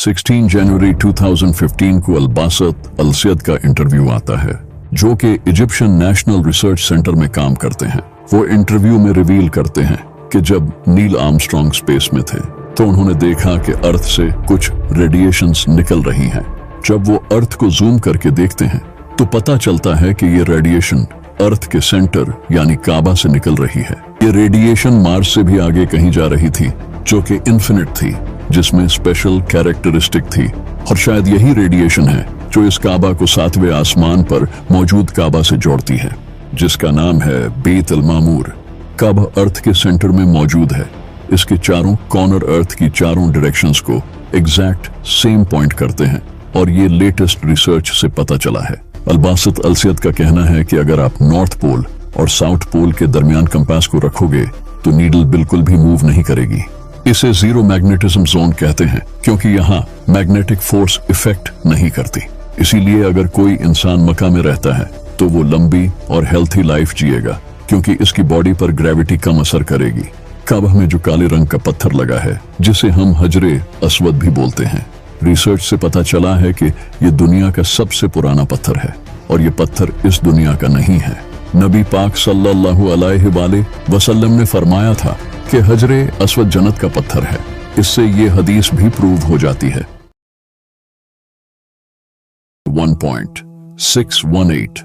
16 जनवरी 2015 को अलबासत अलसियत का इंटरव्यू आता है, जो कि इजिप्शियन नेशनल रिसर्च सेंटर में काम करते हैं। वो इंटरव्यू में रिवील करते हैं कि जब नील आर्मस्ट्रॉन्ग स्पेस में थे तो उन्होंने देखा कि अर्थ से कुछ रेडिएशंस निकल रही हैं। जब वो अर्थ को जूम करके देखते हैं तो पता चलता है कि ये रेडिएशन अर्थ के सेंटर यानी काबा से निकल रही है। ये रेडिएशन मार्स से भी आगे कहीं जा रही थी, जो कि इन्फिनिट थी, जिसमें स्पेशल कैरेक्टरिस्टिक थी। और शायद यही रेडिएशन है जो इस काबा को 7वें आसमान पर मौजूद काबा से जोड़ती है, जिसका नाम है बेत अल मामूर। काबा अर्थ के सेंटर में मौजूद है। इसके चारों कॉर्नर अर्थ की चारों डायरेक्शंस को एग्जैक्ट सेम पॉइंट करते हैं और ये लेटेस्ट रिसर्च से पता चला है। अलबासत अलसियत का कहना है कि अगर आप नॉर्थ पोल और साउथ पोल के दरमियान कंपास को रखोगे तो नीडल बिल्कुल भी मूव नहीं करेगी। इसे जीरो मैग्नेटिज्म जोन कहते हैं क्योंकि यहाँ मैग्नेटिक फोर्स इफेक्ट नहीं करती। इसीलिए अगर कोई इंसान मक्का में रहता है तो वो लंबी और हेल्थी लाइफ जिएगा, क्योंकि इसकी बॉडी पर ग्रेविटी कम असर करेगी। काबा में जो काले रंग का पत्थर लगा है, जिसे हम हजरे अस्वद भी बोलते हैं, रिसर्च से पता चला है कि ये दुनिया का सबसे पुराना पत्थर है और ये पत्थर इस दुनिया का नहीं है। नबी पाक सल्लल्लाहु अलैहि वसल्लम ने फरमाया था कि हजरे अस्वद जन्नत का पत्थर है। इससे ये हदीस भी प्रूव हो जाती है। 1.618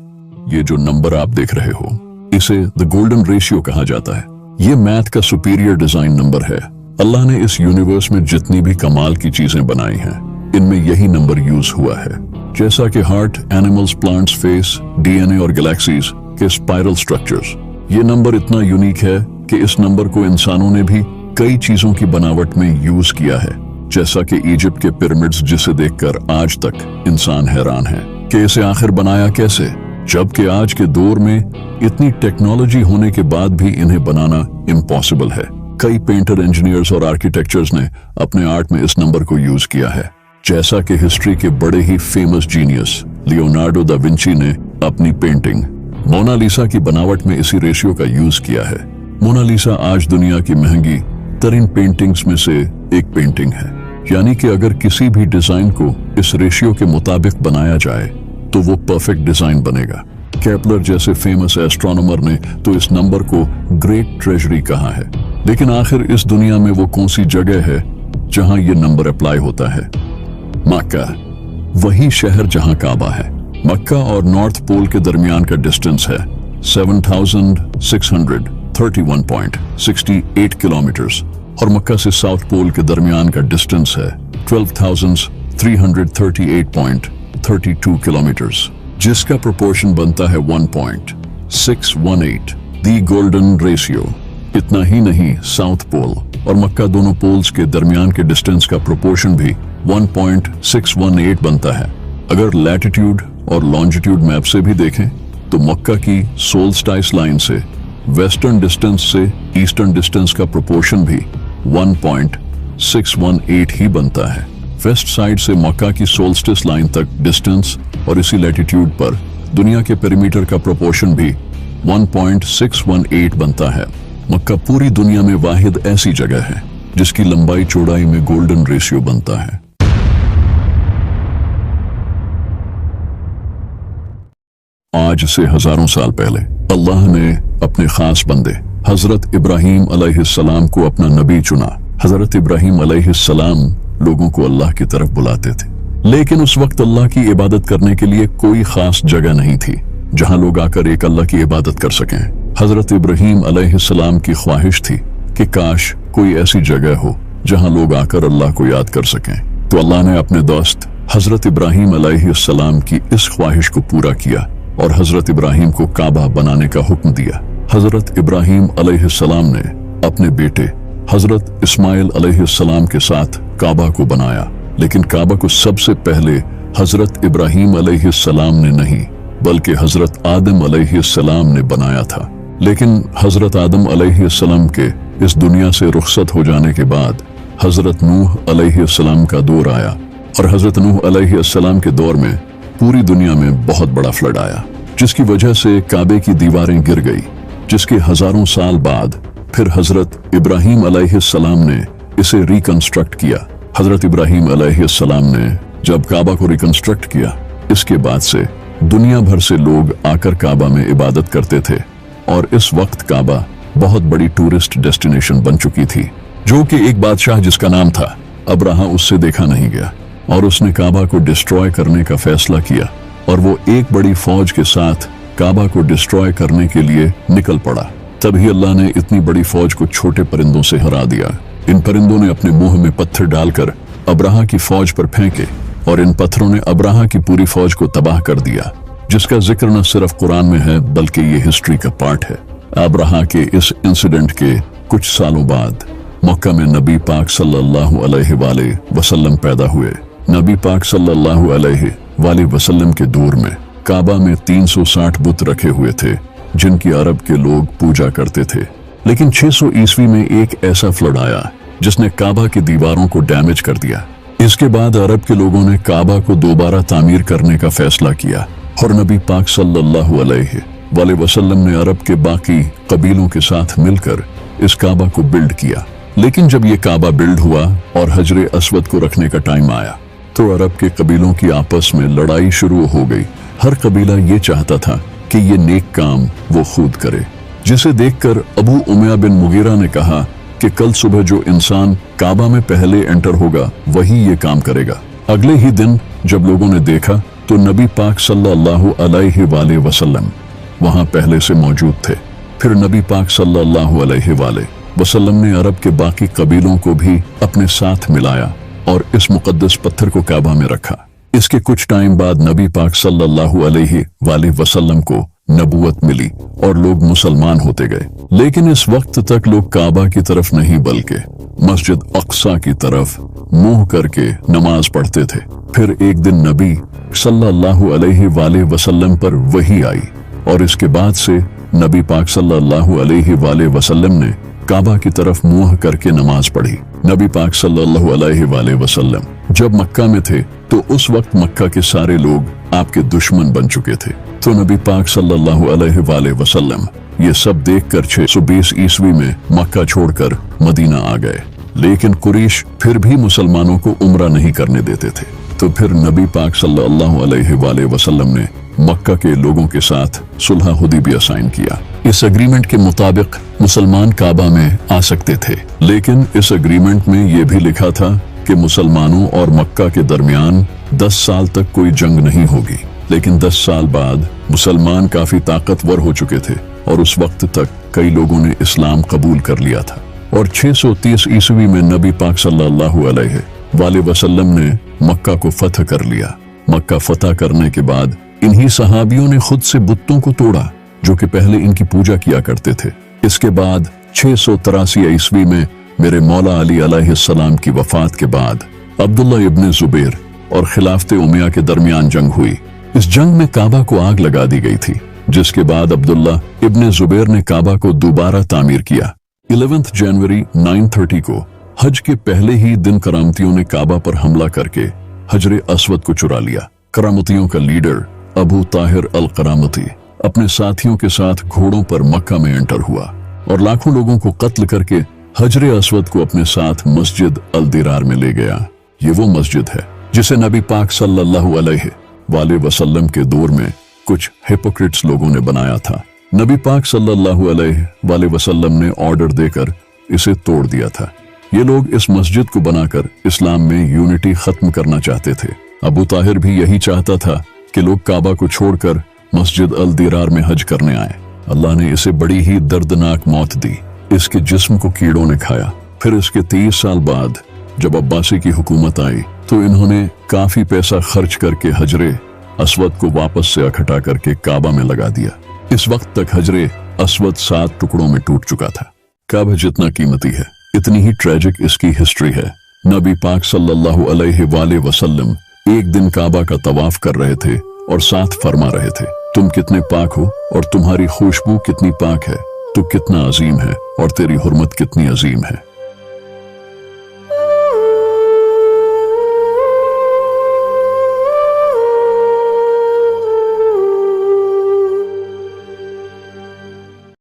ये जो नंबर आप देख रहे हो, इसे द गोल्डन रेशियो कहा जाता है। ये मैथ का सुपीरियर डिजाइन नंबर है। अल्लाह ने इस यूनिवर्स में जितनी भी कमाल की चीजें बनाई हैं, इनमें यही नंबर यूज हुआ है। जैसा कि heart, animals, plants, face, DNA और गैलेक्सीज के स्पाइरल स्ट्रक्चर्स। ये नंबर इतना यूनिक है कि इस नंबर को इंसानों ने भी कई चीजों की बनावट में यूज किया है, जैसा कि इजिप्ट के पिरामिड्स, जिसे देखकर आज तक इंसान हैरान है कि इसे आखिर बनाया कैसे, जबकि आज के दौर में इतनी टेक्नोलॉजी होने के बाद भी इन्हें बनाना इम्पॉसिबल है। कई पेंटर, इंजीनियर्स और आर्किटेक्चर्स ने अपने आर्ट में इस नंबर को यूज किया है, जैसा कि हिस्ट्री के बड़े ही famous genius Leonardo da Vinci ने अपनी पेंटिंग मोनालिसा की बनावट में इसी रेशियो का यूज किया है। मोनालिसा आज दुनिया की महंगी तरीन पेंटिंग्स में से एक पेंटिंग है, यानी कि अगर किसी भी डिजाइन को इस रेशियो के मुताबिक बनाया जाए तो वो परफेक्ट डिजाइन बनेगा। केपलर जैसे फेमस एस्ट्रोनॉमर ने तो इस नंबर को ग्रेट ट्रेजरी कहा है। लेकिन आखिर इस दुनिया में वो कौन सी जगह है जहां ये नंबर अप्लाई होता है? मक्का, वही शहर जहां काबा है। मक्का और नॉर्थ पोल के दरमियान का डिस्टेंस है 7631.68 किलोमीटर्स और मक्का से साउथ पोल के दरमियान का डिस्टेंस है 12,338.32 किलोमीटर्स, जिसका प्रोपोर्शन बनता है 1.618, दी गोल्डन रेशियो। इतना ही नहीं, साउथ पोल और मक्का दोनों पोल्स के दरमियान के डिस्टेंस का प्रोपोर्शन भी 1.618 बनता है। अगर लैटिट्यूड और लॉन्जिट्यूड मैप से भी देखें तो मक्का की सोल्स्टाइस लाइन से वेस्टर्न डिस्टेंस से ईस्टर्न डिस्टेंस का प्रोपोर्शन भी 1.618 ही बनता है। वेस्ट साइड से मक्का की सोल्स्टिस लाइन तक डिस्टेंस और इसी लैटिट्यूड पर दुनिया के पेरीमीटर का प्रोपोर्शन भी 1.618 बनता है। मक्का पूरी दुनिया में वाहिद ऐसी जगह है जिसकी लंबाई चौड़ाई में गोल्डन रेशियो बनता है। आज से हजारों साल पहले अल्लाह ने अपने खास बंदे हजरत इब्राहीम अलैहिस्सलाम को अपना नबी चुना। हजरत इब्राहीम अलैहिस्सलाम लोगों को अल्लाह की तरफ बुलाते थे, लेकिन उस वक्त अल्लाह की इबादत करने के लिए कोई खास जगह नहीं थी जहां लोग आकर एक अल्लाह की इबादत कर सकें। हजरत इब्राहीम अलैहिस्सलाम की ख्वाहिश थी कि काश कोई ऐसी जगह हो जहां लोग आकर अल्लाह को याद कर सकें। तो अल्लाह ने अपने दोस्त हजरत इब्राहीम अलैहिस्सलाम की इस ख्वाहिश को पूरा किया और हजरत इब्राहीम को काबा बनाने का हुक्म दिया। हजरत इब्राहीम अलैहिस्सलाम ने अपने बेटे हजरत इस्माइल अलैहिस्सलाम के साथ काबा को बनाया, लेकिन काबा को सबसे पहले हजरत इब्राहीम अलैहिस्सलाम ने नहीं बल्कि हजरत आदम अलैहिस्सलाम ने बनाया था। लेकिन हजरत आदम अलैहिस्सलाम के इस दुनिया से रुखसत हो जाने के बाद हजरत नूह अलैहिस्सलाम का दौर आया और हजरत नूह अलैहिस्सलाम के दौर में पूरी दुनिया में बहुत बड़ा फ्लड आया, जिसकी वजह से काबे की दीवारें गिर गई, जिसके हजारों साल बाद फिर हजरत इब्राहीम अलैहिस्सलाम ने इसे रिकंस्ट्रक्ट किया। हजरत इब्राहीम अलैहिस्सलाम ने जब काबा को रिकंस्ट्रक्ट किया, इसके बाद से दुनिया भर से लोग आकर काबा में इबादत करते थे और इस वक्त काबा बहुत बड़ी टूरिस्ट डेस्टिनेशन बन चुकी थी, जो कि एक बादशाह जिसका नाम था अब्राहा उससे देखा नहीं गया और उसने काबा को डिस्ट्रॉय करने का फैसला किया और वो एक बड़ी फौज के साथ काबा को डिस्ट्रॉय करने के लिए निकल पड़ा। तभी अल्लाह ने इतनी बड़ी फौज को छोटे परिंदों से हरा दिया। इन परिंदों ने अपने मुंह में पत्थर डालकर अब्राहा की फौज पर फेंके और इन पत्थरों ने अब्राहा की पूरी फौज को तबाह कर दिया, जिसका जिक्र न सिर्फ कुरान में है बल्कि ये हिस्ट्री का पार्ट है। अब्राहा के इस इंसिडेंट के कुछ सालों बाद मक्का में नबी पाक सल्लल्लाहु अलैहि वसल्लम पैदा हुए। नबी पाक सल्लल्लाहु अलैहि वसल्लम के दौर में काबा में 360 बुत रखे हुए थे जिनकी अरब के लोग पूजा करते थे। लेकिन 600 ईस्वी में एक ऐसा फ्लड आया जिसने काबा की दीवारों को डैमेज कर दिया। इसके बाद अरब के लोगों ने काबा को दोबारा तामीर करने का फैसला किया और नबी पाक सल्लल्लाहु अलैहि वसल्लम ने अरब के बाकी कबीलों के साथ मिलकर इस काबा को बिल्ड किया। लेकिन जब ये काबा बिल्ड हुआ और हजरे अस्वद को रखने का टाइम आया तो अरब के कबीलों की आपस में लड़ाई शुरू हो गई। हर कबीला ये चाहता था कि ये नेक काम वो खुद करे, जिसे देखकर अबू उमैया बिन मुगीरा ने कहा कि कल सुबह जो इंसान काबा में पहले एंटर होगा वही ये काम करेगा। अगले ही दिन जब लोगों ने देखा तो नबी पाक सल्लल्लाहु अलैहि वसल्लम वहां पहले से मौजूद थे। फिर नबी पाक सल्लल्लाहु अलैहि वसल्लम ने अरब के बाकी कबीलों को भी अपने साथ मिलाया और इस मुकद्दस पत्थर को काबा में रखा। इसके कुछ टाइम बाद नबी पाक सल्लल्लाहु अलैहि वसल्लम को नबूवत मिली और लोग मुसलमान होते गए। लेकिन इस वक्त तक लोग काबा की तरफ नहीं बल्कि मस्जिद अक्सा की तरफ मुंह करके नमाज पढ़ते थे। फिर एक दिन नबी सल्लल्लाहु अलैहि वसल्लम पर वही आई और इसके बाद से नबी पाक सल्लल्लाहु अलैहि वसल्लम ने काबा की तरफ मुंह करके नमाज पढ़ी। नबी पाक सल्लल्लाहु अलैहि वसल्लम जब मक्का में थे तो उस वक्त मक्का के सारे लोग आपके दुश्मन बन चुके थे। तो नबी पाक सल्लल्लाहु अलैहि वसल्लम ये सब देखकर 620 ईस्वी में मक्का छोड़कर मदीना आ गए। लेकिन कुरैश फिर भी मुसलमानों को उम्रा नहीं करने देते थे। तो फिर नबी पाक सल्लल्लाहु अलैहि वसल्लम ने मक्का के लोगों के साथ सुलह हुदैबिया साइन किया। इस एग्रीमेंट के मुताबिक मुसलमान काबा में आ सकते थे, लेकिन इस एग्रीमेंट में यह भी लिखा था कि मुसलमानों और मक्का के दरमियान 10 साल तक कोई जंग नहीं होगी। लेकिन 10 साल बाद मुसलमान काफी ताकतवर हो चुके थे और उस वक्त तक कई लोगों ने इस्लाम कबूल कर लिया था और 630 ईस्वी में नबी पाक सल्लल्लाहु अलैहि वसल्लम ने मक्का को फतह कर लिया। मक्का फतह करने के बाद इन्हीं सहाबियों ने खुद से बुतों को तोड़ा जो कि पहले इनकी पूजा किया करते थे। इसके बाद 683 ईस्वी में मेरे मौला अली अलैहिस्सलाम की वफात के बाद अब्दुल्ला इब्न जुबैर और खिलाफत उमैया के दरमियान जंग हुई। इस जंग में काबा को आग लगा दी गई थी, जिसके बाद अब्दुल्ला इब्न जुबैर ने काबा को दोबारा तामीर किया। 11 जनवरी 930 को हज के पहले ही दिन करामतियों ने काबा पर हमला करके हजरे अस्वद को चुरा लिया। करामतियों का लीडर अबू ताहिर अल करामती अपने साथियों के साथ घोड़ों पर मक्का में एंटर हुआ और लाखों लोगों को कत्ल करके हजरे अस्वद को अपने साथ मस्जिद अल दिरार में ले गया। ये वो मस्जिद है जिसे नबी पाक सल्लल्लाहु अलैहि वसल्लम के दौर में कुछ हिपोक्रेट्स लोगों ने बनाया था। नबी पाक सल्लल्लाहु अलैहि वसल्लम ने ऑर्डर देकर इसे तोड़ दिया था। ये लोग इस मस्जिद को बनाकर इस्लाम में यूनिटी खत्म करना चाहते थे। अबू ताहिर भी यही चाहता था कि लोग काबा को छोड़कर मस्जिद अल दिरार में हज करने आए। अल्लाह ने इसे बड़ी ही दर्दनाक मौत दी। इसके जिस्म को कीड़ों ने खाया। फिर इसके 30 साल बाद जब अब्बासी की हुकूमत आई तो इन्होंने काफी पैसा खर्च करके हजरे अस्वद को वापस से इकट्ठा करके काबा में लगा दिया। इस वक्त तक हजरे अस्वद 7 टुकड़ों में टूट चुका था। काबा जितना कीमती है इतनी ही ट्रेजिक इसकी हिस्ट्री है। नबी पाक सल्लल्लाहु अलैहि वसल्लम एक दिन काबा का तवाफ कर रहे थे और साथ फरमा रहे थे, तुम कितने पाक हो और तुम्हारी खुशबू कितनी पाक है, तू कितना अजीम है और तेरी हुर्मत कितनी अजीम है।